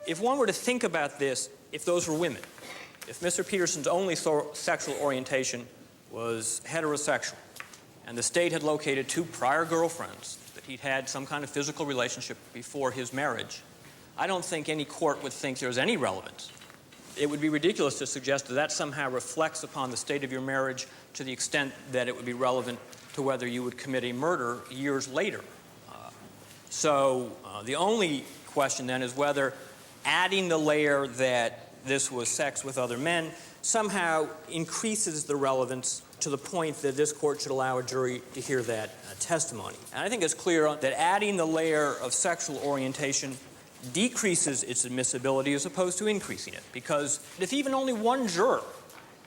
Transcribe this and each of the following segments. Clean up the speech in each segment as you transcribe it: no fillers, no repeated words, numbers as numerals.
If one were to think about this, if those were women, if Mr. Peterson's only sexual orientation was heterosexual, and the state had located 2 prior girlfriends that he'd had some kind of physical relationship before his marriage, I don't think any court would think there's any relevance. It would be ridiculous to suggest that that somehow reflects upon the state of your marriage to the extent that it would be relevant to whether you would commit a murder years later. The only question then is whether adding the layer that this was sex with other men somehow increases the relevance to the point that this court should allow a jury to hear that testimony. And I think it's clear that adding the layer of sexual orientation decreases its admissibility as opposed to increasing it. Because if even only one juror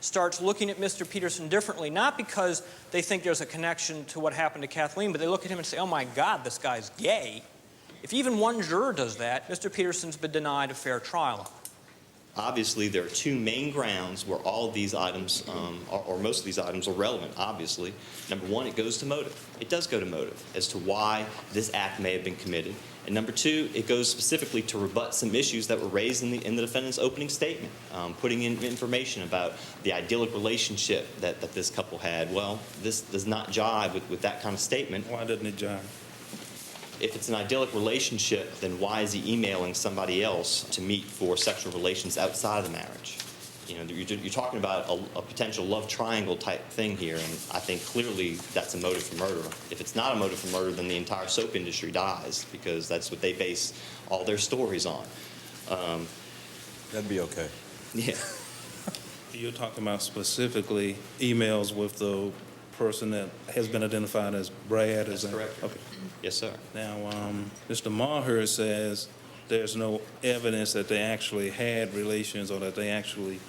starts looking at Mr. Peterson differently, not because they think there's a connection to what happened to Kathleen, but they look at him and say, oh my God, this guy's gay. If even one juror does that, Mr. Peterson's been denied a fair trial. Obviously, there are 2 main grounds where all of these items, or most of these items, are relevant, obviously. Number 1, it goes to motive. It does go to motive as to why this act may have been committed. And number 2, it goes specifically to rebut some issues that were raised in the defendant's opening statement, putting in information about the idyllic relationship that this couple had. Well, this does not jive with that kind of statement. Why doesn't it jive? If it's an idyllic relationship, then why is he emailing somebody else to meet for sexual relations outside of the marriage? You know, you're talking about a potential love triangle type thing here, and I think clearly that's a motive for murder. If it's not a motive for murder, then the entire soap industry dies, because that's what they base all their stories on. That'd be okay. Yeah. You're talking about specifically emails with the person that has been identified as Brad? That's correct. Okay. Yes, sir. Now, Mr. Maher says there's no evidence that they actually had relations or that they actually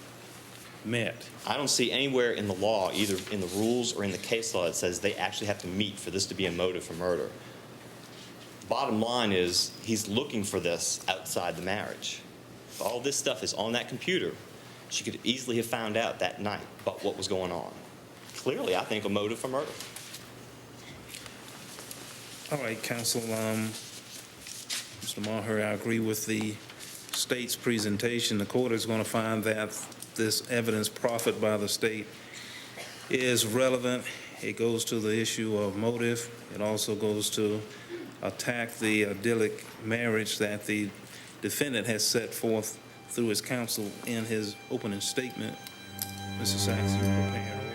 met. I don't see anywhere in the law, either in the rules or in the case law, that says they actually have to meet for this to be a motive for murder. The bottom line is he's looking for this outside the marriage. If all this stuff is on that computer, she could easily have found out that night about what was going on. Clearly, I think a motive for murder. All right, counsel. Mr. Maher, I agree with the state's presentation. The court is going to find that this evidence proffered by the state is relevant. It goes to the issue of motive. It also goes to attack the idyllic marriage that the defendant has set forth through his counsel in his opening statement. Mr. Sachs, you prepared.